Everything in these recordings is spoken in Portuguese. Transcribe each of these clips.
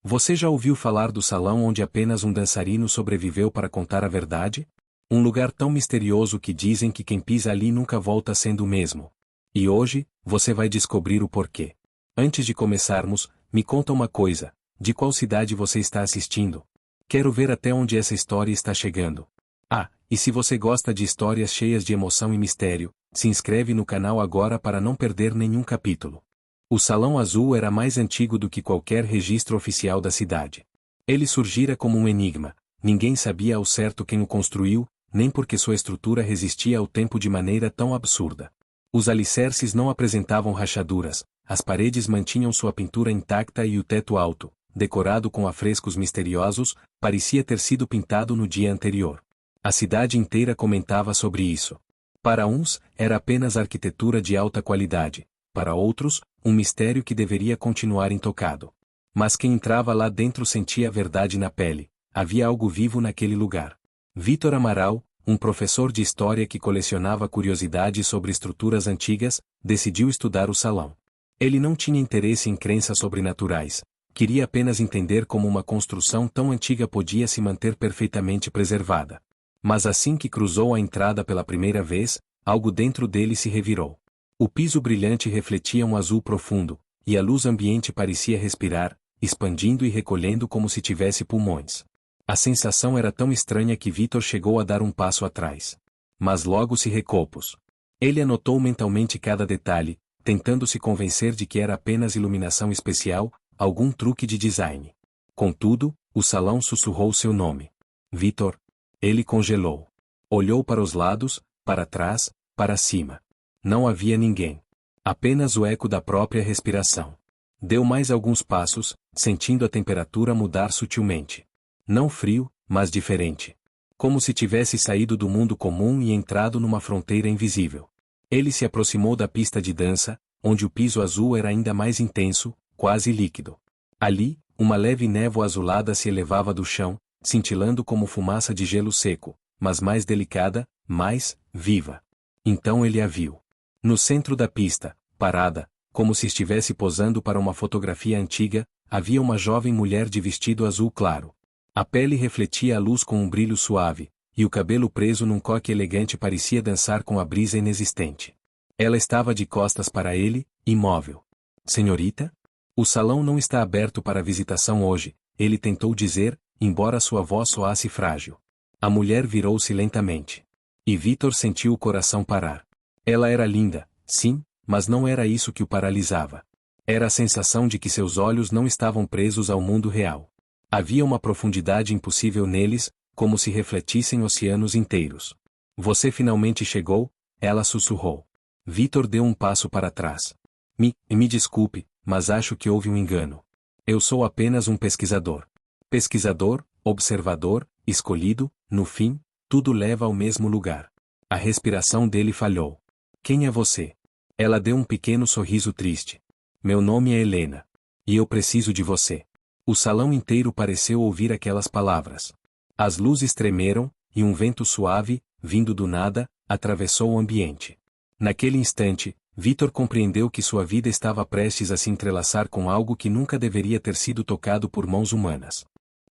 Você já ouviu falar do salão onde apenas um dançarino sobreviveu para contar a verdade? Um lugar tão misterioso que dizem que quem pisa ali nunca volta sendo o mesmo. E hoje, você vai descobrir o porquê. Antes de começarmos, me conta uma coisa: de qual cidade você está assistindo? Quero ver até onde essa história está chegando. Ah, e se você gosta de histórias cheias de emoção e mistério, se inscreve no canal agora para não perder nenhum capítulo. O Salão Azul era mais antigo do que qualquer registro oficial da cidade. Ele surgira como um enigma, ninguém sabia ao certo quem o construiu, nem porque sua estrutura resistia ao tempo de maneira tão absurda. Os alicerces não apresentavam rachaduras, as paredes mantinham sua pintura intacta e o teto alto, decorado com afrescos misteriosos, parecia ter sido pintado no dia anterior. A cidade inteira comentava sobre isso. Para uns, era apenas arquitetura de alta qualidade, para outros, um mistério que deveria continuar intocado. Mas quem entrava lá dentro sentia a verdade na pele, havia algo vivo naquele lugar. Vítor Amaral, um professor de história que colecionava curiosidades sobre estruturas antigas, decidiu estudar o salão. Ele não tinha interesse em crenças sobrenaturais, queria apenas entender como uma construção tão antiga podia se manter perfeitamente preservada. Mas assim que cruzou a entrada pela primeira vez, algo dentro dele se revirou. O piso brilhante refletia um azul profundo, e a luz ambiente parecia respirar, expandindo e recolhendo como se tivesse pulmões. A sensação era tão estranha que Vítor chegou a dar um passo atrás. Mas logo se recompôs. Ele anotou mentalmente cada detalhe, tentando se convencer de que era apenas iluminação especial, algum truque de design. Contudo, o salão sussurrou seu nome. Vítor. Ele congelou. Olhou para os lados, para trás, para cima. Não havia ninguém. Apenas o eco da própria respiração. Deu mais alguns passos, sentindo a temperatura mudar sutilmente. Não frio, mas diferente. Como se tivesse saído do mundo comum e entrado numa fronteira invisível. Ele se aproximou da pista de dança, onde o piso azul era ainda mais intenso, quase líquido. Ali, uma leve névoa azulada se elevava do chão, cintilando como fumaça de gelo seco, mas mais delicada, mais viva. Então ele a viu. No centro da pista, parada, como se estivesse posando para uma fotografia antiga, havia uma jovem mulher de vestido azul claro. A pele refletia a luz com um brilho suave, e o cabelo preso num coque elegante parecia dançar com a brisa inexistente. Ela estava de costas para ele, imóvel. Senhorita? O salão não está aberto para visitação hoje, ele tentou dizer, embora sua voz soasse frágil. A mulher virou-se lentamente. E Vítor sentiu o coração parar. Ela era linda, sim, mas não era isso que o paralisava. Era a sensação de que seus olhos não estavam presos ao mundo real. Havia uma profundidade impossível neles, como se refletissem oceanos inteiros. Você finalmente chegou? Ela sussurrou. Vítor deu um passo para trás. Me desculpe, mas acho que houve um engano. Eu sou apenas um pesquisador. Pesquisador, observador, escolhido, no fim, tudo leva ao mesmo lugar. A respiração dele falhou. Quem é você? Ela deu um pequeno sorriso triste. Meu nome é Helena. E eu preciso de você. O salão inteiro pareceu ouvir aquelas palavras. As luzes tremeram, e um vento suave, vindo do nada, atravessou o ambiente. Naquele instante, Vítor compreendeu que sua vida estava prestes a se entrelaçar com algo que nunca deveria ter sido tocado por mãos humanas.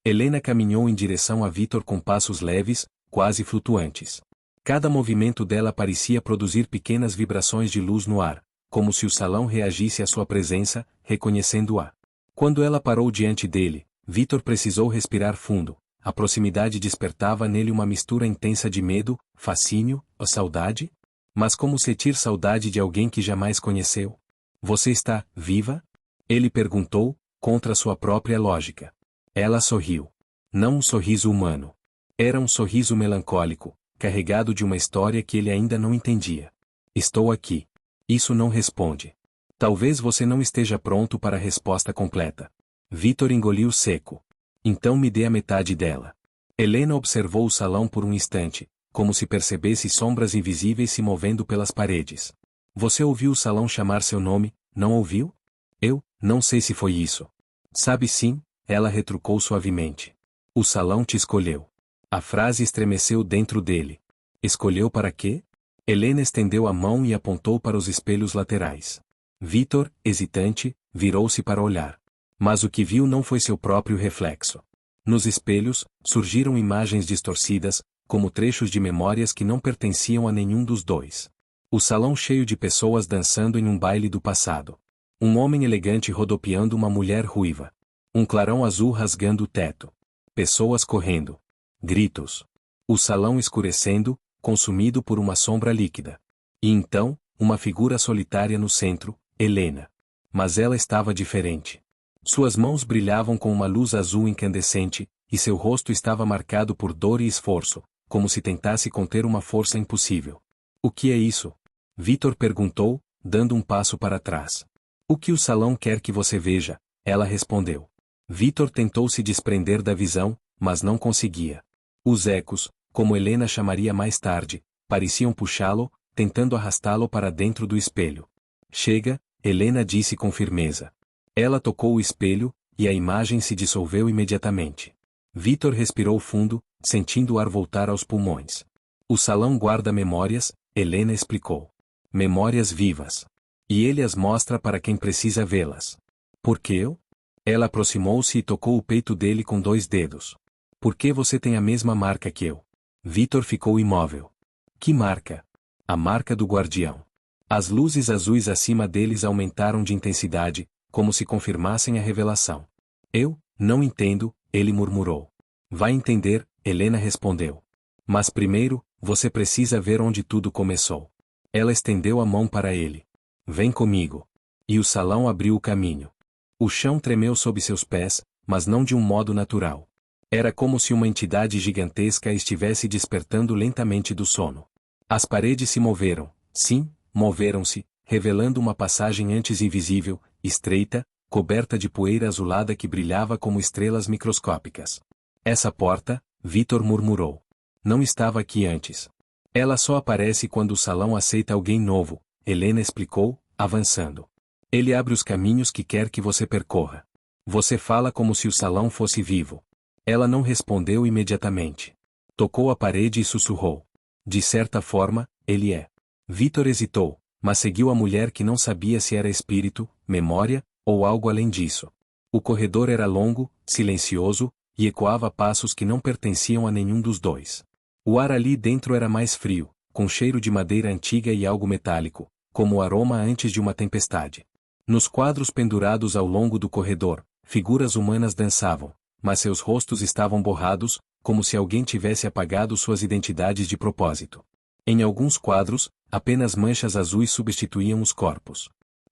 Helena caminhou em direção a Vítor com passos leves, quase flutuantes. Cada movimento dela parecia produzir pequenas vibrações de luz no ar, como se o salão reagisse à sua presença, reconhecendo-a. Quando ela parou diante dele, Vítor precisou respirar fundo. A proximidade despertava nele uma mistura intensa de medo, fascínio, ou saudade? Mas como sentir saudade de alguém que jamais conheceu? Você está viva? Ele perguntou, contra sua própria lógica. Ela sorriu. Não um sorriso humano. Era um sorriso melancólico, carregado de uma história que ele ainda não entendia. Estou aqui. Isso não responde. Talvez você não esteja pronto para a resposta completa. Vítor engoliu seco. Então me dê a metade dela. Helena observou o salão por um instante, como se percebesse sombras invisíveis se movendo pelas paredes. Você ouviu o salão chamar seu nome, não ouviu? Eu, não sei se foi isso. Sabe sim, ela retrucou suavemente. O salão te escolheu. A frase estremeceu dentro dele. Escolheu para quê? Helena estendeu a mão e apontou para os espelhos laterais. Vítor, hesitante, virou-se para olhar. Mas o que viu não foi seu próprio reflexo. Nos espelhos, surgiram imagens distorcidas, como trechos de memórias que não pertenciam a nenhum dos dois. O salão cheio de pessoas dançando em um baile do passado. Um homem elegante rodopiando uma mulher ruiva. Um clarão azul rasgando o teto. Pessoas correndo. Gritos. O salão escurecendo, consumido por uma sombra líquida. E então, uma figura solitária no centro, Helena. Mas ela estava diferente. Suas mãos brilhavam com uma luz azul incandescente, e seu rosto estava marcado por dor e esforço, como se tentasse conter uma força impossível. O que é isso? Vitor perguntou, dando um passo para trás. O que o salão quer que você veja, ela respondeu. Vitor tentou se desprender da visão, mas não conseguia. Os ecos, como Helena chamaria mais tarde, pareciam puxá-lo, tentando arrastá-lo para dentro do espelho. Chega, Helena disse com firmeza. Ela tocou o espelho, e a imagem se dissolveu imediatamente. Vitor respirou fundo, sentindo o ar voltar aos pulmões. O salão guarda memórias, Helena explicou. Memórias vivas. E ele as mostra para quem precisa vê-las. Por que eu? Ela aproximou-se e tocou o peito dele com 2 dedos. Por que você tem a mesma marca que eu? Vitor ficou imóvel. Que marca? A marca do guardião. As luzes azuis acima deles aumentaram de intensidade, como se confirmassem a revelação. Eu, não entendo, ele murmurou. Vai entender, Helena respondeu. Mas primeiro, você precisa ver onde tudo começou. Ela estendeu a mão para ele. Vem comigo. E o salão abriu o caminho. O chão tremeu sob seus pés, mas não de um modo natural. Era como se uma entidade gigantesca estivesse despertando lentamente do sono. As paredes se moveram, sim, moveram-se, revelando uma passagem antes invisível, estreita, coberta de poeira azulada que brilhava como estrelas microscópicas. Essa porta, Vitor murmurou. Não estava aqui antes. Ela só aparece quando o salão aceita alguém novo, Helena explicou, avançando. Ele abre os caminhos que quer que você percorra. Você fala como se o salão fosse vivo. Ela não respondeu imediatamente. Tocou a parede e sussurrou. De certa forma, ele é. Vitor hesitou, mas seguiu a mulher que não sabia se era espírito, memória, ou algo além disso. O corredor era longo, silencioso, e ecoava passos que não pertenciam a nenhum dos dois. O ar ali dentro era mais frio, com cheiro de madeira antiga e algo metálico, como o aroma antes de uma tempestade. Nos quadros pendurados ao longo do corredor, figuras humanas dançavam, mas seus rostos estavam borrados, como se alguém tivesse apagado suas identidades de propósito. Em alguns quadros, apenas manchas azuis substituíam os corpos.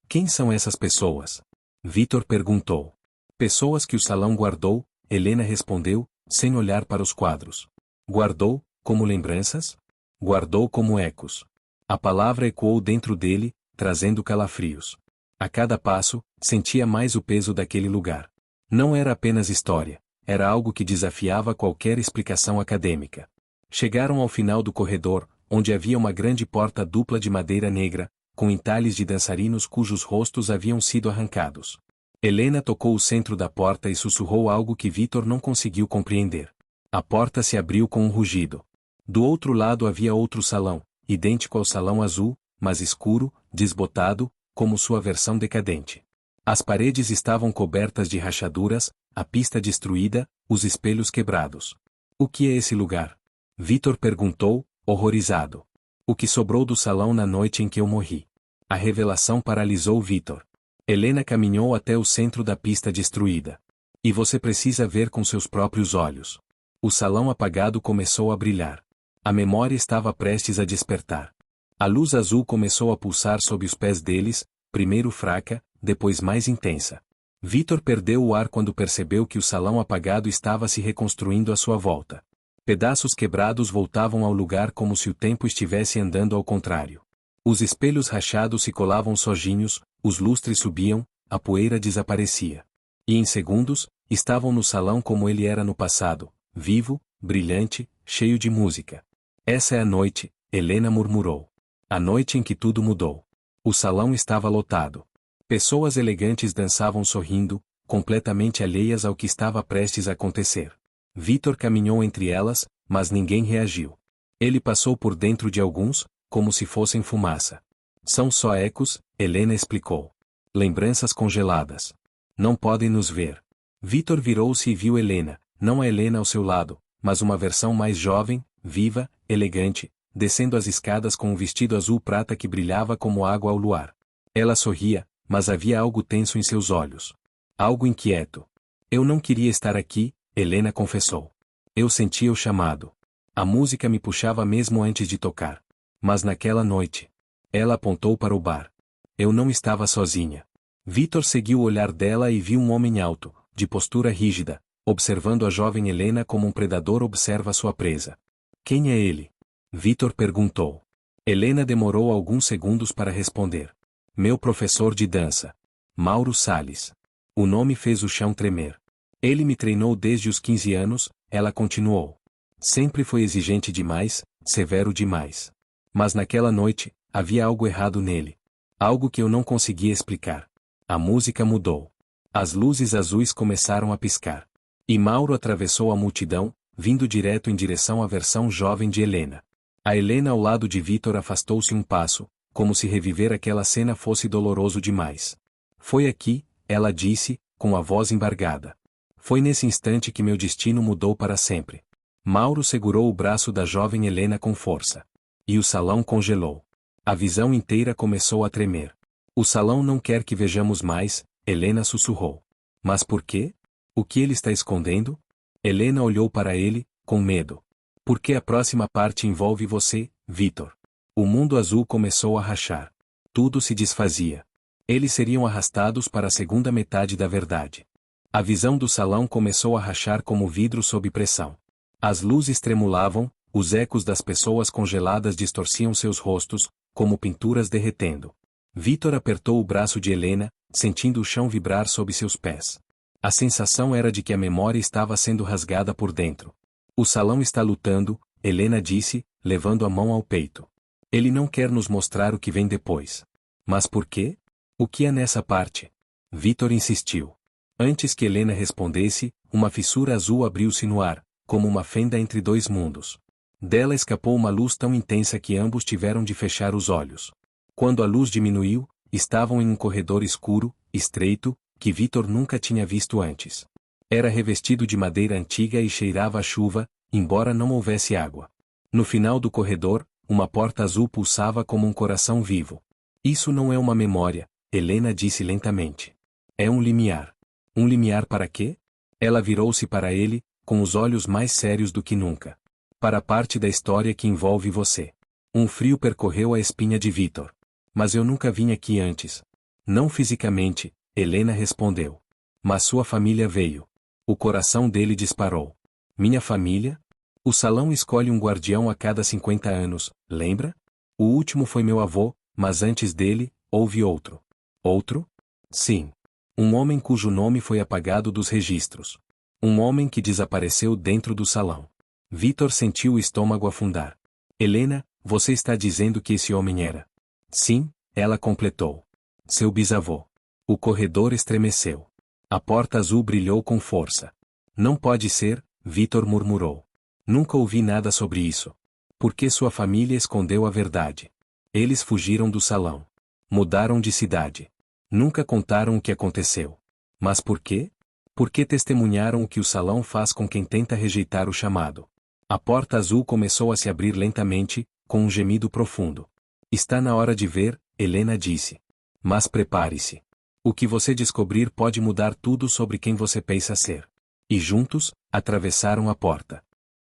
Quem são essas pessoas? Vitor perguntou. Pessoas que o salão guardou, Helena respondeu, sem olhar para os quadros. Guardou, como lembranças? Guardou como ecos. A palavra ecoou dentro dele, trazendo calafrios. A cada passo, sentia mais o peso daquele lugar. Não era apenas história, era algo que desafiava qualquer explicação acadêmica. Chegaram ao final do corredor, onde havia uma grande porta dupla de madeira negra, com entalhes de dançarinos cujos rostos haviam sido arrancados. Helena tocou o centro da porta e sussurrou algo que Vitor não conseguiu compreender. A porta se abriu com um rugido. Do outro lado havia outro salão, idêntico ao salão azul, mas escuro, desbotado, como sua versão decadente. As paredes estavam cobertas de rachaduras, a pista destruída, os espelhos quebrados. O que é esse lugar? Vitor perguntou, horrorizado. O que sobrou do salão na noite em que eu morri. A revelação paralisou Vitor. Helena caminhou até o centro da pista destruída. E você precisa ver com seus próprios olhos. O salão apagado começou a brilhar. A memória estava prestes a despertar. A luz azul começou a pulsar sob os pés deles, primeiro fraca, depois mais intensa. Vitor perdeu o ar quando percebeu que o salão apagado estava se reconstruindo à sua volta. Pedaços quebrados voltavam ao lugar como se o tempo estivesse andando ao contrário. Os espelhos rachados se colavam sojinhos, os lustres subiam, a poeira desaparecia. E em segundos, estavam no salão como ele era no passado, vivo, brilhante, cheio de música. Essa é a noite, Helena murmurou. A noite em que tudo mudou. O salão estava lotado. Pessoas elegantes dançavam sorrindo, completamente alheias ao que estava prestes a acontecer. Vitor caminhou entre elas, mas ninguém reagiu. Ele passou por dentro de alguns, como se fossem fumaça. São só ecos, Helena explicou. Lembranças congeladas. Não podem nos ver. Vitor virou-se e viu Helena, não a Helena ao seu lado, mas uma versão mais jovem, viva, elegante, descendo as escadas com um vestido azul prata que brilhava como água ao luar. Ela sorria, mas havia algo tenso em seus olhos. Algo inquieto. Eu não queria estar aqui, Helena confessou. Eu sentia o chamado. A música me puxava mesmo antes de tocar. Mas naquela noite. Ela apontou para o bar. Eu não estava sozinha. Vitor seguiu o olhar dela e viu um homem alto, de postura rígida, observando a jovem Helena como um predador observa sua presa. Quem é ele? Vitor perguntou. Helena demorou alguns segundos para responder. Meu professor de dança. Mauro Salles. O nome fez o chão tremer. Ele me treinou desde os 15 anos, ela continuou. Sempre foi exigente demais, severo demais. Mas naquela noite, havia algo errado nele. Algo que eu não conseguia explicar. A música mudou. As luzes azuis começaram a piscar. E Mauro atravessou a multidão, vindo direto em direção à versão jovem de Helena. A Helena ao lado de Vitor afastou-se um passo, como se reviver aquela cena fosse doloroso demais. Foi aqui, ela disse, com a voz embargada. Foi nesse instante que meu destino mudou para sempre. Mauro segurou o braço da jovem Helena com força. E o salão congelou. A visão inteira começou a tremer. O salão não quer que vejamos mais, Helena sussurrou. Mas por quê? O que ele está escondendo? Helena olhou para ele, com medo. Porque a próxima parte envolve você, Vitor. O mundo azul começou a rachar. Tudo se desfazia. Eles seriam arrastados para a segunda metade da verdade. A visão do salão começou a rachar como vidro sob pressão. As luzes tremulavam, os ecos das pessoas congeladas distorciam seus rostos, como pinturas derretendo. Vitor apertou o braço de Helena, sentindo o chão vibrar sob seus pés. A sensação era de que a memória estava sendo rasgada por dentro. O salão está lutando, Helena disse, levando a mão ao peito. Ele não quer nos mostrar o que vem depois. Mas por quê? O que é nessa parte? Vitor insistiu. Antes que Helena respondesse, uma fissura azul abriu-se no ar, como uma fenda entre dois mundos. Dela escapou uma luz tão intensa que ambos tiveram de fechar os olhos. Quando a luz diminuiu, estavam em um corredor escuro, estreito, que Vitor nunca tinha visto antes. Era revestido de madeira antiga e cheirava a chuva, embora não houvesse água. No final do corredor, uma porta azul pulsava como um coração vivo. Isso não é uma memória, Helena disse lentamente. É um limiar. Um limiar para quê? Ela virou-se para ele, com os olhos mais sérios do que nunca. Para a parte da história que envolve você. Um frio percorreu a espinha de Vitor. Mas eu nunca vim aqui antes. Não fisicamente, Helena respondeu. Mas sua família veio. O coração dele disparou. Minha família? O salão escolhe um guardião a cada 50 anos, lembra? O último foi meu avô, mas antes dele, houve outro. Outro? Sim. Um homem cujo nome foi apagado dos registros. Um homem que desapareceu dentro do salão. Vitor sentiu o estômago afundar. Helena, você está dizendo que esse homem era? Sim, ela completou. Seu bisavô. O corredor estremeceu. A porta azul brilhou com força. Não pode ser, Vitor murmurou. Nunca ouvi nada sobre isso. Por que sua família escondeu a verdade? Eles fugiram do salão. Mudaram de cidade. Nunca contaram o que aconteceu. Mas por quê? Porque testemunharam o que o salão faz com quem tenta rejeitar o chamado. A porta azul começou a se abrir lentamente, com um gemido profundo. Está na hora de ver, Helena disse. Mas prepare-se. O que você descobrir pode mudar tudo sobre quem você pensa ser. E juntos, atravessaram a porta.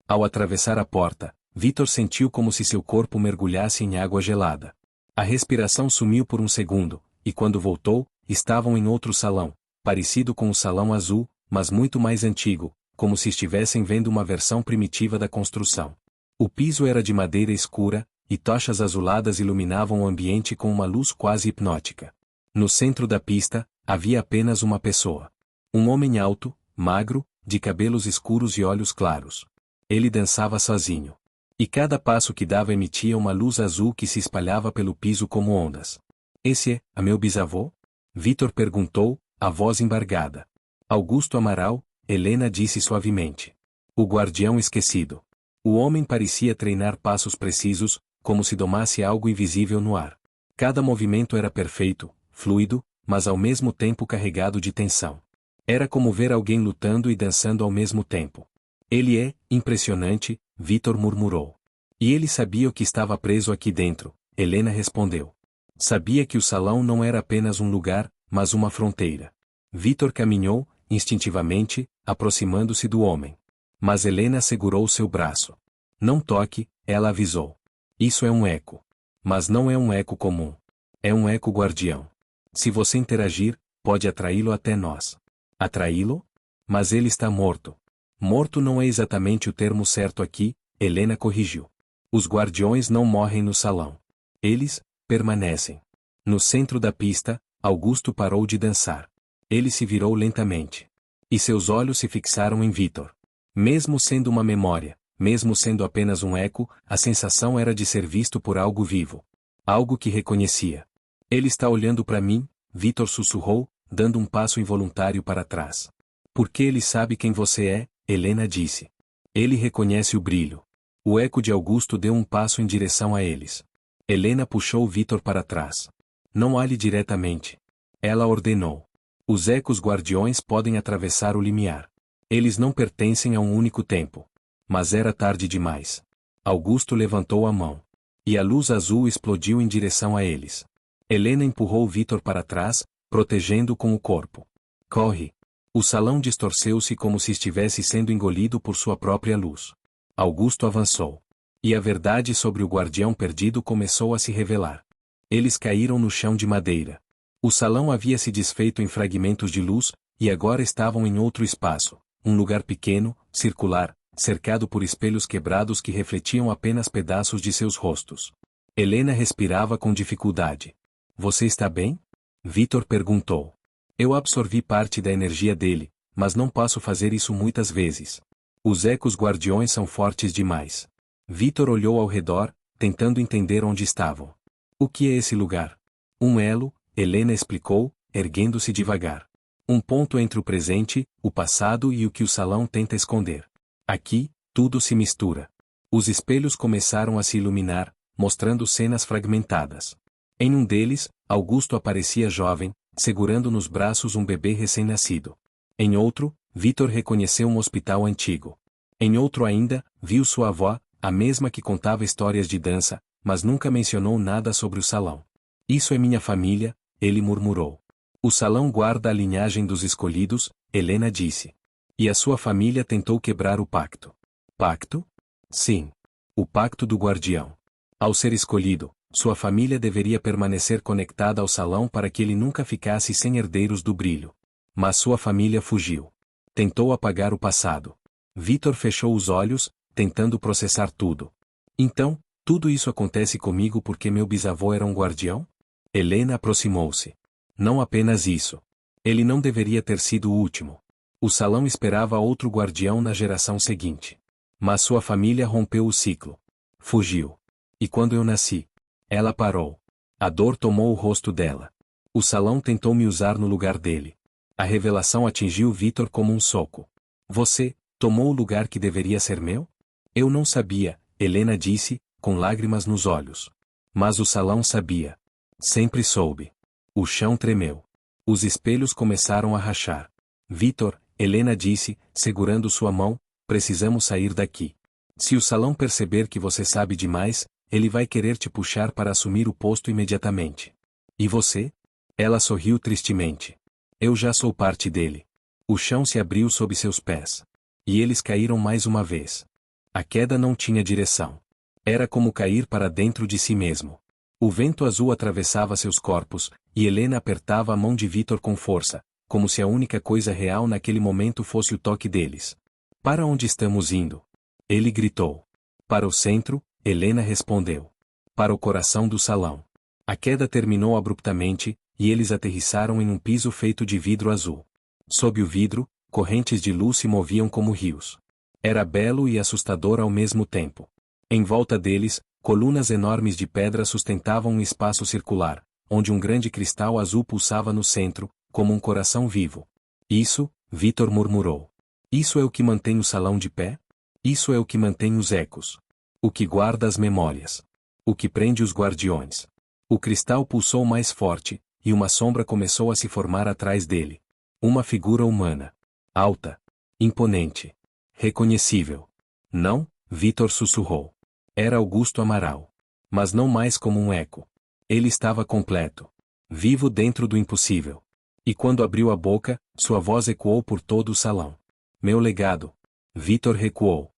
Ao atravessar a porta, Vitor sentiu como se seu corpo mergulhasse em água gelada. A respiração sumiu por um segundo, e quando voltou, estavam em outro salão, parecido com o salão azul, mas muito mais antigo, como se estivessem vendo uma versão primitiva da construção. O piso era de madeira escura, e tochas azuladas iluminavam o ambiente com uma luz quase hipnótica. No centro da pista, havia apenas uma pessoa. Um homem alto, magro, de cabelos escuros e olhos claros. Ele dançava sozinho. E cada passo que dava emitia uma luz azul que se espalhava pelo piso como ondas. Esse é meu bisavô? Vitor perguntou, a voz embargada. Augusto Amaral, Helena disse suavemente. O guardião esquecido. O homem parecia treinar passos precisos, como se domasse algo invisível no ar. Cada movimento era perfeito, fluido, mas ao mesmo tempo carregado de tensão. Era como ver alguém lutando e dançando ao mesmo tempo. Ele é impressionante, Vitor murmurou. E ele sabia o que estava preso aqui dentro, Helena respondeu. Sabia que o salão não era apenas um lugar, mas uma fronteira. Vitor caminhou, instintivamente, aproximando-se do homem. Mas Helena segurou seu braço. Não toque, ela avisou. Isso é um eco. Mas não é um eco comum. É um eco guardião. Se você interagir, pode atraí-lo até nós. Atraí-lo? Mas ele está morto. Morto não é exatamente o termo certo aqui, Helena corrigiu. Os guardiões não morrem no salão. Eles permanecem. No centro da pista, Augusto parou de dançar. Ele se virou lentamente. E seus olhos se fixaram em Vitor. Mesmo sendo uma memória, mesmo sendo apenas um eco, a sensação era de ser visto por algo vivo. Algo que reconhecia. Ele está olhando para mim, Vitor sussurrou, dando um passo involuntário para trás. Porque ele sabe quem você é, Helena disse. Ele reconhece o brilho. O eco de Augusto deu um passo em direção a eles. Helena puxou Vitor para trás. Não olhe diretamente. Ela ordenou. Os ecos guardiões podem atravessar o limiar. Eles não pertencem a um único tempo. Mas era tarde demais. Augusto levantou a mão. E a luz azul explodiu em direção a eles. Helena empurrou Vitor para trás, protegendo-o com o corpo. Corre! O salão distorceu-se como se estivesse sendo engolido por sua própria luz. Augusto avançou. E a verdade sobre o guardião perdido começou a se revelar. Eles caíram no chão de madeira. O salão havia se desfeito em fragmentos de luz, e agora estavam em outro espaço, um lugar pequeno, circular, cercado por espelhos quebrados que refletiam apenas pedaços de seus rostos. Helena respirava com dificuldade. Você está bem? Vitor perguntou. Eu absorvi parte da energia dele, mas não posso fazer isso muitas vezes. Os ecos guardiões são fortes demais. Vitor olhou ao redor, tentando entender onde estavam. O que é esse lugar? Um elo, Helena explicou, erguendo-se devagar. Um ponto entre o presente, o passado e o que o salão tenta esconder. Aqui, tudo se mistura. Os espelhos começaram a se iluminar, mostrando cenas fragmentadas. Em um deles, Augusto aparecia jovem, segurando nos braços um bebê recém-nascido. Em outro, Vitor reconheceu um hospital antigo. Em outro ainda, viu sua avó, a mesma que contava histórias de dança, mas nunca mencionou nada sobre o salão. Isso é minha família, ele murmurou. O salão guarda a linhagem dos escolhidos, Helena disse. E a sua família tentou quebrar o pacto. Pacto? Sim. O pacto do guardião. Ao ser escolhido, sua família deveria permanecer conectada ao salão para que ele nunca ficasse sem herdeiros do brilho. Mas sua família fugiu. Tentou apagar o passado. Vitor fechou os olhos, tentando processar tudo. Então, tudo isso acontece comigo porque meu bisavô era um guardião? Helena aproximou-se. Não apenas isso. Ele não deveria ter sido o último. O salão esperava outro guardião na geração seguinte. Mas sua família rompeu o ciclo. Fugiu. E quando eu nasci? Ela parou. A dor tomou o rosto dela. O salão tentou me usar no lugar dele. A revelação atingiu Vitor como um soco. Você tomou o lugar que deveria ser meu? Eu não sabia, Helena disse, com lágrimas nos olhos. Mas o salão sabia. Sempre soube. O chão tremeu. Os espelhos começaram a rachar. Vitor, Helena disse, segurando sua mão, precisamos sair daqui. Se o salão perceber que você sabe demais, ele vai querer te puxar para assumir o posto imediatamente. E você? Ela sorriu tristemente. Eu já sou parte dele. O chão se abriu sob seus pés. E eles caíram mais uma vez. A queda não tinha direção. Era como cair para dentro de si mesmo. O vento azul atravessava seus corpos, e Helena apertava a mão de Vitor com força, como se a única coisa real naquele momento fosse o toque deles. Para onde estamos indo? Ele gritou. Para o centro, Helena respondeu. Para o coração do salão. A queda terminou abruptamente, e eles aterrissaram em um piso feito de vidro azul. Sob o vidro, correntes de luz se moviam como rios. Era belo e assustador ao mesmo tempo. Em volta deles, colunas enormes de pedra sustentavam um espaço circular, onde um grande cristal azul pulsava no centro, como um coração vivo. Isso, Vitor murmurou. Isso é o que mantém o salão de pé? Isso é o que mantém os ecos. O que guarda as memórias. O que prende os guardiões. O cristal pulsou mais forte, e uma sombra começou a se formar atrás dele. Uma figura humana. Alta. Imponente. Reconhecível. Não, Vitor sussurrou. Era Augusto Amaral. Mas não mais como um eco. Ele estava completo. Vivo dentro do impossível. E quando abriu a boca, sua voz ecoou por todo o salão. Meu legado. Vitor recuou.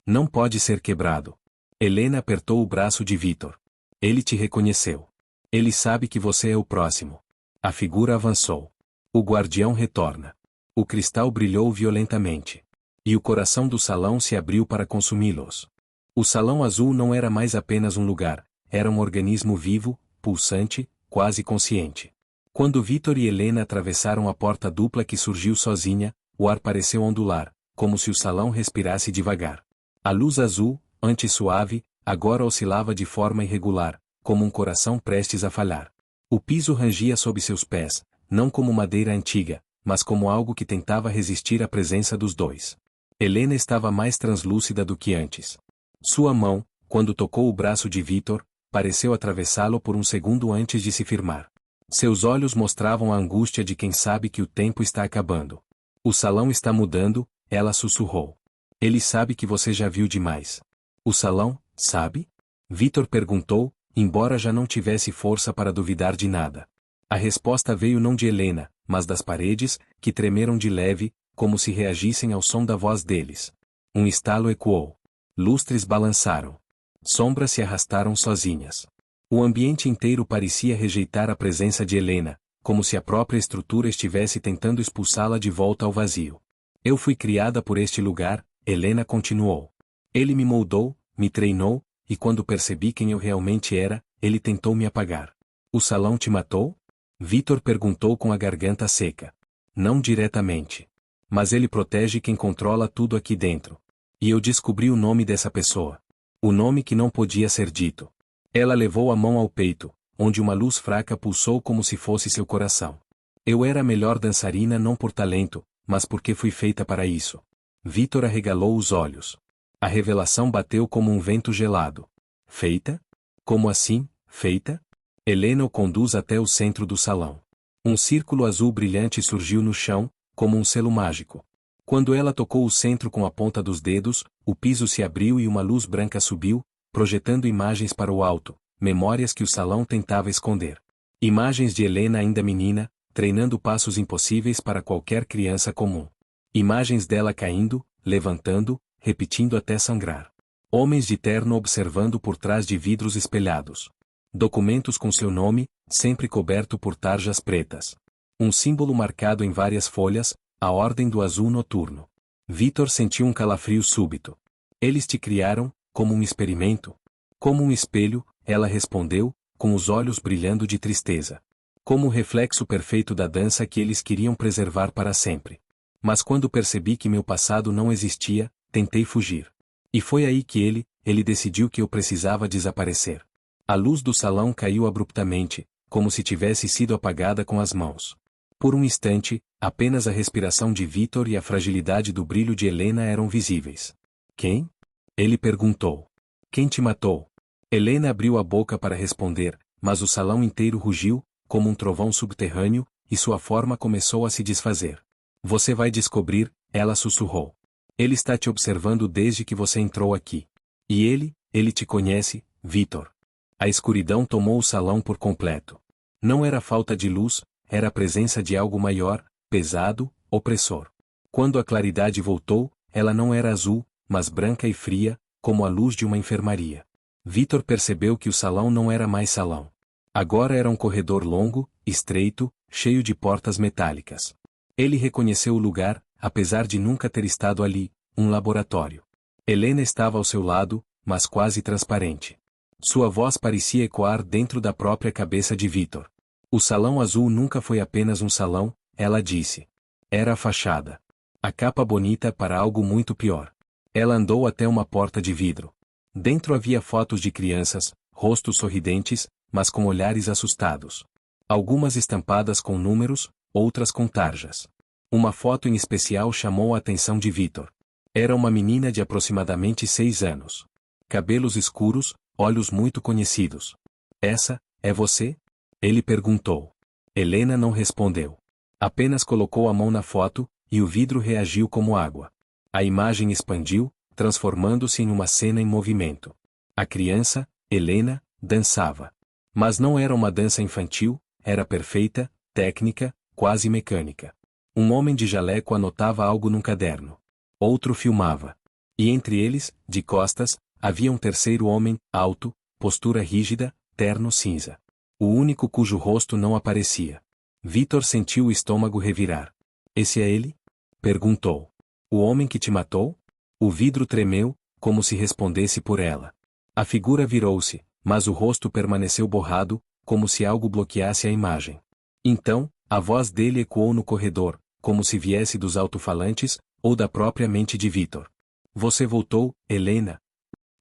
Não pode ser quebrado. Helena apertou o braço de Vitor. Ele te reconheceu. Ele sabe que você é o próximo. A figura avançou. O guardião retorna. O cristal brilhou violentamente. E o coração do salão se abriu para consumi-los. O salão azul não era mais apenas um lugar, era um organismo vivo, pulsante, quase consciente. Quando Vitor e Helena atravessaram a porta dupla que surgiu sozinha, o ar pareceu ondular, como se o salão respirasse devagar. A luz azul, antes suave, agora oscilava de forma irregular, como um coração prestes a falhar. O piso rangia sob seus pés, não como madeira antiga, mas como algo que tentava resistir à presença dos dois. Helena estava mais translúcida do que antes. Sua mão, quando tocou o braço de Vitor, pareceu atravessá-lo por um segundo antes de se firmar. Seus olhos mostravam a angústia de quem sabe que o tempo está acabando. O salão está mudando, ela sussurrou. Ele sabe que você já viu demais. O salão, sabe? Vitor perguntou, embora já não tivesse força para duvidar de nada. A resposta veio não de Helena, mas das paredes, que tremeram de leve, como se reagissem ao som da voz deles. Um estalo ecoou. Lustres balançaram. Sombras se arrastaram sozinhas. O ambiente inteiro parecia rejeitar a presença de Helena, como se a própria estrutura estivesse tentando expulsá-la de volta ao vazio. Eu fui criada por este lugar, Helena continuou. Ele me moldou, me treinou, e quando percebi quem eu realmente era, ele tentou me apagar. O salão te matou? Vitor perguntou com a garganta seca. Não diretamente. Mas ele protege quem controla tudo aqui dentro. E eu descobri o nome dessa pessoa. O nome que não podia ser dito. Ela levou a mão ao peito, onde uma luz fraca pulsou como se fosse seu coração. Eu era a melhor dançarina não por talento, mas porque fui feita para isso. Vitor arregalou os olhos. A revelação bateu como um vento gelado. Feita? Como assim, feita? Helena o conduz até o centro do salão. Um círculo azul brilhante surgiu no chão, como um selo mágico. Quando ela tocou o centro com a ponta dos dedos, o piso se abriu e uma luz branca subiu, projetando imagens para o alto, memórias que o salão tentava esconder. Imagens de Helena ainda menina, treinando passos impossíveis para qualquer criança comum. Imagens dela caindo, levantando, repetindo até sangrar. Homens de terno observando por trás de vidros espelhados. Documentos com seu nome, sempre coberto por tarjas pretas. Um símbolo marcado em várias folhas, a ordem do azul noturno. Vitor sentiu um calafrio súbito. Eles te criaram, como um experimento? Como um espelho, ela respondeu, com os olhos brilhando de tristeza. Como o reflexo perfeito da dança que eles queriam preservar para sempre. Mas quando percebi que meu passado não existia, tentei fugir. E foi aí que ele decidiu que eu precisava desaparecer. A luz do salão caiu abruptamente, como se tivesse sido apagada com as mãos. Por um instante, apenas a respiração de Vitor e a fragilidade do brilho de Helena eram visíveis. Quem? Ele perguntou. Quem te matou? Helena abriu a boca para responder, mas o salão inteiro rugiu, como um trovão subterrâneo, e sua forma começou a se desfazer. Você vai descobrir, ela sussurrou. Ele está te observando desde que você entrou aqui. E ele te conhece, Vitor. A escuridão tomou o salão por completo. Não era falta de luz, era a presença de algo maior, pesado, opressor. Quando a claridade voltou, ela não era azul, mas branca e fria, como a luz de uma enfermaria. Vitor percebeu que o salão não era mais salão. Agora era um corredor longo, estreito, cheio de portas metálicas. Ele reconheceu o lugar, apesar de nunca ter estado ali, um laboratório. Helena estava ao seu lado, mas quase transparente. Sua voz parecia ecoar dentro da própria cabeça de Vitor. O salão azul nunca foi apenas um salão, ela disse. Era a fachada. A capa bonita para algo muito pior. Ela andou até uma porta de vidro. Dentro havia fotos de crianças, rostos sorridentes, mas com olhares assustados. Algumas estampadas com números, outras com tarjas. Uma foto em especial chamou a atenção de Vitor. Era uma menina de aproximadamente 6 anos. Cabelos escuros, olhos muito conhecidos. Essa, é você? Ele perguntou. Helena não respondeu. Apenas colocou a mão na foto, e o vidro reagiu como água. A imagem expandiu, transformando-se em uma cena em movimento. A criança, Helena, dançava. Mas não era uma dança infantil, era perfeita, técnica, quase mecânica. Um homem de jaleco anotava algo num caderno. Outro filmava. E entre eles, de costas, havia um terceiro homem, alto, postura rígida, terno cinza. O único cujo rosto não aparecia. Vitor sentiu o estômago revirar. Esse é ele? Perguntou. O homem que te matou? O vidro tremeu, como se respondesse por ela. A figura virou-se, mas o rosto permaneceu borrado, como se algo bloqueasse a imagem. Então, a voz dele ecoou no corredor, como se viesse dos alto-falantes, ou da própria mente de Vitor. Você voltou, Helena?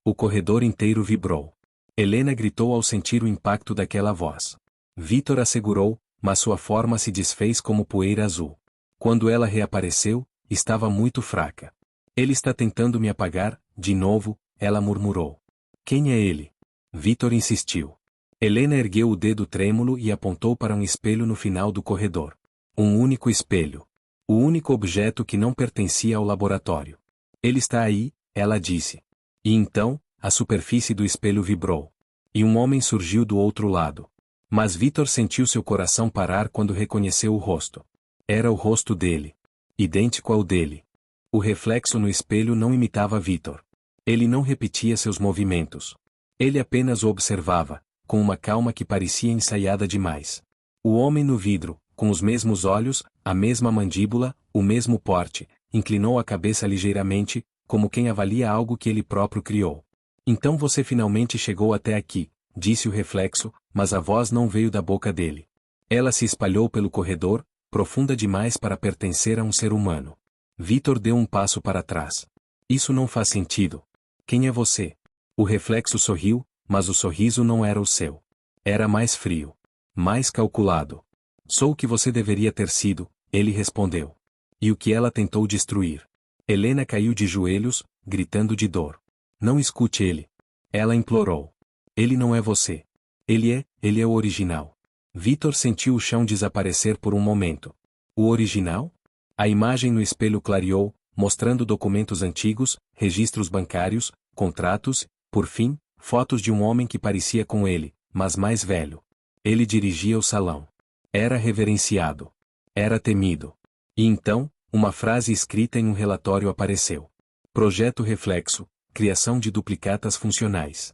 O corredor inteiro vibrou. Helena gritou ao sentir o impacto daquela voz. Vitor assegurou, mas sua forma se desfez como poeira azul. Quando ela reapareceu, estava muito fraca. Ele está tentando me apagar, de novo, ela murmurou. Quem é ele? Vitor insistiu. Helena ergueu o dedo trêmulo e apontou para um espelho no final do corredor. Um único espelho. O único objeto que não pertencia ao laboratório. Ele está aí, ela disse. E então, a superfície do espelho vibrou. E um homem surgiu do outro lado. Mas Vitor sentiu seu coração parar quando reconheceu o rosto. Era o rosto dele. Idêntico ao dele. O reflexo no espelho não imitava Vitor. Ele não repetia seus movimentos. Ele apenas o observava, com uma calma que parecia ensaiada demais. O homem no vidro, com os mesmos olhos, a mesma mandíbula, o mesmo porte, inclinou a cabeça ligeiramente, como quem avalia algo que ele próprio criou. Então você finalmente chegou até aqui, disse o reflexo, mas a voz não veio da boca dele. Ela se espalhou pelo corredor, profunda demais para pertencer a um ser humano. Vitor deu um passo para trás. Isso não faz sentido. Quem é você? O reflexo sorriu, mas o sorriso não era o seu. Era mais frio. Mais calculado. Sou o que você deveria ter sido, ele respondeu. E o que ela tentou destruir. Helena caiu de joelhos, gritando de dor. Não escute ele. Ela implorou. Ele não é você. Ele é o original. Vitor sentiu o chão desaparecer por um momento. O original? A imagem no espelho clareou, mostrando documentos antigos, registros bancários, contratos, por fim, fotos de um homem que parecia com ele, mas mais velho. Ele dirigia o salão. Era reverenciado. Era temido. E então, uma frase escrita em um relatório apareceu. Projeto Reflexo, criação de duplicatas funcionais.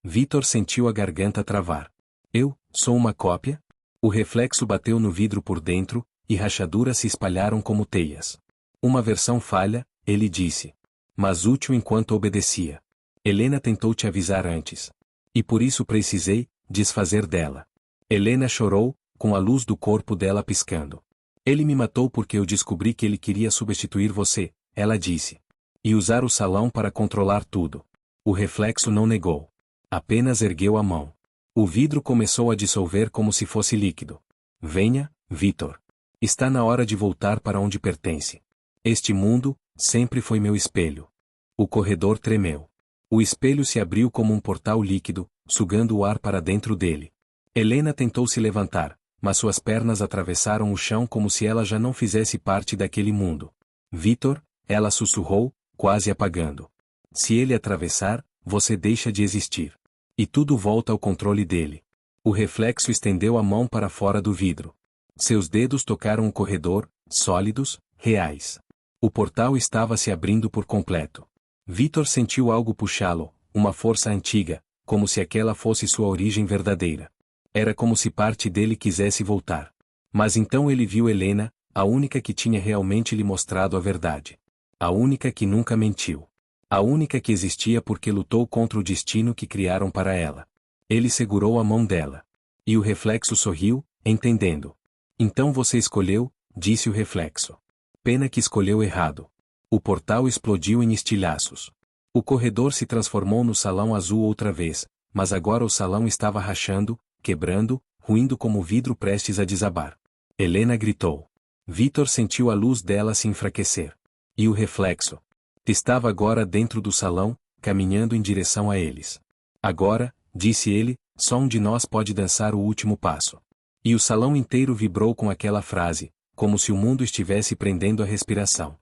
Vitor sentiu a garganta travar. Eu, sou uma cópia? O reflexo bateu no vidro por dentro, e rachaduras se espalharam como teias. Uma versão falha, ele disse. Mas útil enquanto obedecia. Helena tentou te avisar antes. E por isso precisei desfazer dela. Helena chorou, com a luz do corpo dela piscando. Ele me matou porque eu descobri que ele queria substituir você, ela disse. E usar o salão para controlar tudo. O reflexo não negou. Apenas ergueu a mão. O vidro começou a dissolver como se fosse líquido. Venha, Vitor. Está na hora de voltar para onde pertence. Este mundo, sempre foi meu espelho. O corredor tremeu. O espelho se abriu como um portal líquido, sugando o ar para dentro dele. Helena tentou se levantar, mas suas pernas atravessaram o chão como se ela já não fizesse parte daquele mundo. Vitor, ela sussurrou, quase apagando. Se ele atravessar, você deixa de existir. E tudo volta ao controle dele. O reflexo estendeu a mão para fora do vidro. Seus dedos tocaram o corredor, sólidos, reais. O portal estava se abrindo por completo. Vitor sentiu algo puxá-lo, uma força antiga, como se aquela fosse sua origem verdadeira. Era como se parte dele quisesse voltar. Mas então ele viu Helena, a única que tinha realmente lhe mostrado a verdade. A única que nunca mentiu. A única que existia porque lutou contra o destino que criaram para ela. Ele segurou a mão dela. E o reflexo sorriu, entendendo. Então você escolheu, disse o reflexo. Pena que escolheu errado. O portal explodiu em estilhaços. O corredor se transformou no salão azul outra vez, mas agora o salão estava rachando, quebrando, ruindo como vidro prestes a desabar. Helena gritou. Vitor sentiu a luz dela se enfraquecer. E o reflexo? Estava agora dentro do salão, caminhando em direção a eles. Agora, disse ele, só um de nós pode dançar o último passo. E o salão inteiro vibrou com aquela frase, como se o mundo estivesse prendendo a respiração.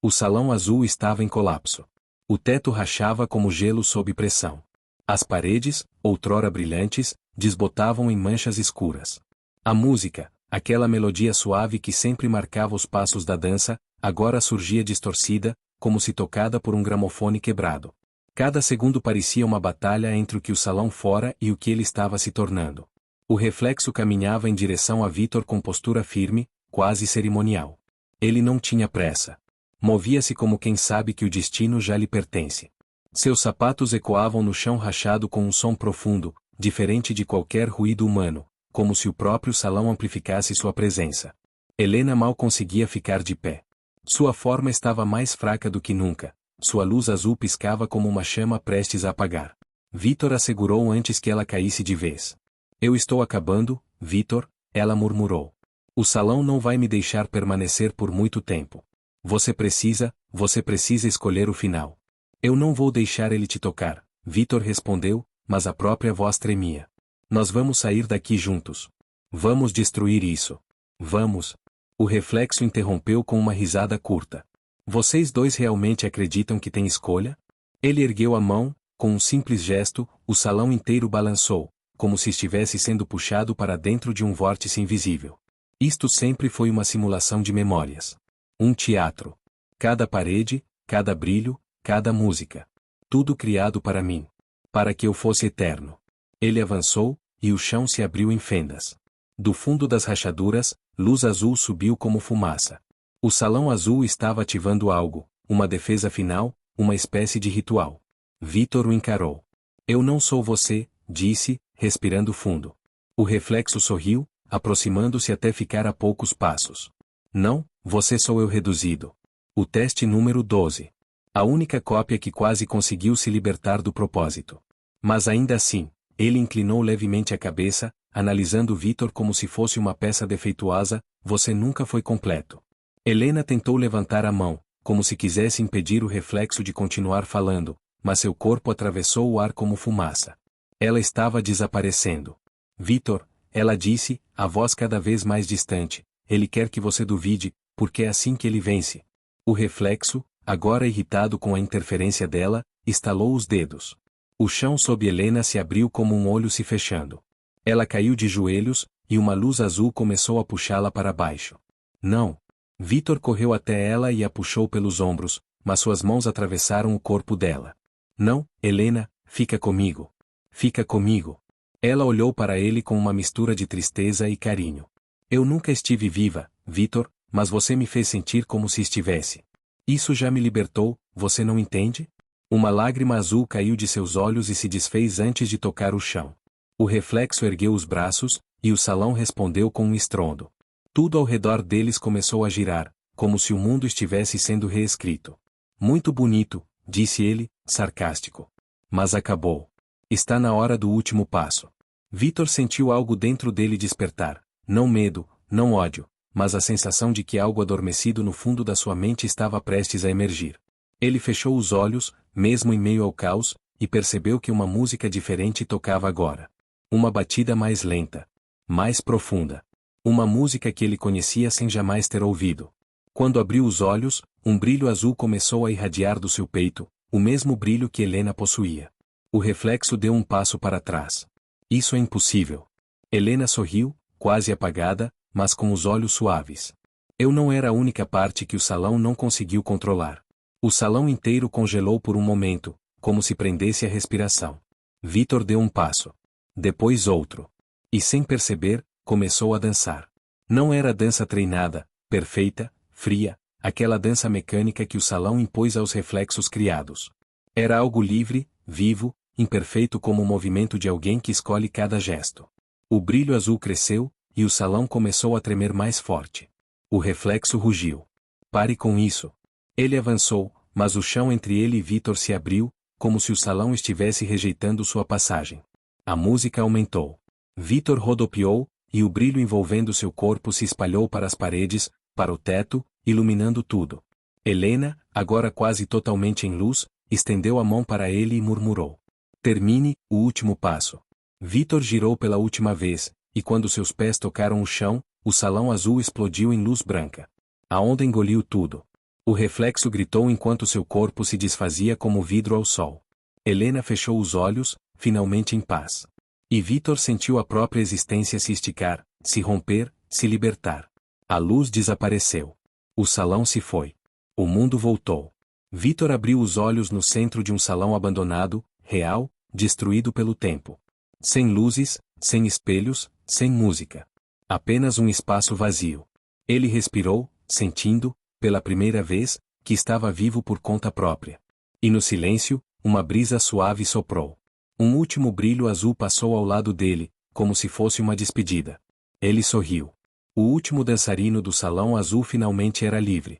O salão azul estava em colapso. O teto rachava como gelo sob pressão. As paredes, outrora brilhantes, desbotavam em manchas escuras. A música, aquela melodia suave que sempre marcava os passos da dança, agora surgia distorcida, como se tocada por um gramofone quebrado. Cada segundo parecia uma batalha entre o que o salão fora e o que ele estava se tornando. O reflexo caminhava em direção a Vitor com postura firme, quase cerimonial. Ele não tinha pressa. Movia-se como quem sabe que o destino já lhe pertence. Seus sapatos ecoavam no chão rachado com um som profundo, diferente de qualquer ruído humano, como se o próprio salão amplificasse sua presença. Helena mal conseguia ficar de pé. Sua forma estava mais fraca do que nunca. Sua luz azul piscava como uma chama prestes a apagar. Vitor a segurou antes que ela caísse de vez. Eu estou acabando, Vitor, ela murmurou. O salão não vai me deixar permanecer por muito tempo. Você precisa escolher o final. Eu não vou deixar ele te tocar, Vitor respondeu, mas a própria voz tremia. Nós vamos sair daqui juntos. Vamos destruir isso. Vamos. O reflexo interrompeu com uma risada curta. Vocês dois realmente acreditam que têm escolha? Ele ergueu a mão, com um simples gesto, o salão inteiro balançou, como se estivesse sendo puxado para dentro de um vórtice invisível. Isto sempre foi uma simulação de memórias. Um teatro. Cada parede, cada brilho, cada música. Tudo criado para mim. Para que eu fosse eterno. Ele avançou, e o chão se abriu em fendas. Do fundo das rachaduras, luz azul subiu como fumaça. O salão azul estava ativando algo, uma defesa final, uma espécie de ritual. Vitor o encarou. Eu não sou você, disse, respirando fundo. O reflexo sorriu, aproximando-se até ficar a poucos passos. Não, você sou eu reduzido. O teste número 12. A única cópia que quase conseguiu se libertar do propósito. Mas ainda assim, ele inclinou levemente a cabeça, analisando Vitor como se fosse uma peça defeituosa, você nunca foi completo. Helena tentou levantar a mão, como se quisesse impedir o reflexo de continuar falando, mas seu corpo atravessou o ar como fumaça. Ela estava desaparecendo. Vitor, ela disse, a voz cada vez mais distante, ele quer que você duvide, porque é assim que ele vence. O reflexo, agora irritado com a interferência dela, estalou os dedos. O chão sob Helena se abriu como um olho se fechando. Ela caiu de joelhos, e uma luz azul começou a puxá-la para baixo. Não. Vitor correu até ela e a puxou pelos ombros, mas suas mãos atravessaram o corpo dela. Não, Helena, fica comigo. Fica comigo. Ela olhou para ele com uma mistura de tristeza e carinho. Eu nunca estive viva, Vitor, mas você me fez sentir como se estivesse. Isso já me libertou, você não entende? Uma lágrima azul caiu de seus olhos e se desfez antes de tocar o chão. O reflexo ergueu os braços, e o salão respondeu com um estrondo. Tudo ao redor deles começou a girar, como se o mundo estivesse sendo reescrito. Muito bonito, disse ele, sarcástico. Mas acabou. Está na hora do último passo. Vitor sentiu algo dentro dele despertar, não medo, não ódio, mas a sensação de que algo adormecido no fundo da sua mente estava prestes a emergir. Ele fechou os olhos, mesmo em meio ao caos, e percebeu que uma música diferente tocava agora. Uma batida mais lenta. Mais profunda. Uma música que ele conhecia sem jamais ter ouvido. Quando abriu os olhos, um brilho azul começou a irradiar do seu peito, o mesmo brilho que Helena possuía. O reflexo deu um passo para trás. Isso é impossível. Helena sorriu, quase apagada, mas com os olhos suaves. Eu não era a única parte que o salão não conseguiu controlar. O salão inteiro congelou por um momento, como se prendesse a respiração. Vitor deu um passo. Depois outro. E sem perceber, começou a dançar. Não era dança treinada, perfeita, fria, aquela dança mecânica que o salão impôs aos reflexos criados. Era algo livre, vivo, imperfeito como o movimento de alguém que escolhe cada gesto. O brilho azul cresceu, e o salão começou a tremer mais forte. O reflexo rugiu. Pare com isso. Ele avançou, mas o chão entre ele e Vitor se abriu, como se o salão estivesse rejeitando sua passagem. A música aumentou. Vitor rodopiou, e o brilho envolvendo seu corpo se espalhou para as paredes, para o teto, iluminando tudo. Helena, agora quase totalmente em luz, estendeu a mão para ele e murmurou. Termine, o último passo. Vitor girou pela última vez, E quando seus pés tocaram o chão, o salão azul explodiu em luz branca. A onda engoliu tudo. O reflexo gritou enquanto seu corpo se desfazia como vidro ao sol. Helena fechou os olhos, finalmente em paz. E Vitor sentiu a própria existência se esticar, se romper, se libertar. A luz desapareceu. O salão se foi. O mundo voltou. Vitor abriu os olhos no centro de um salão abandonado, real, destruído pelo tempo. Sem luzes, sem espelhos, sem música. Apenas um espaço vazio. Ele respirou, sentindo, pela primeira vez, que estava vivo por conta própria. E no silêncio, uma brisa suave soprou. Um último brilho azul passou ao lado dele, como se fosse uma despedida. Ele sorriu. O último dançarino do salão azul finalmente era livre.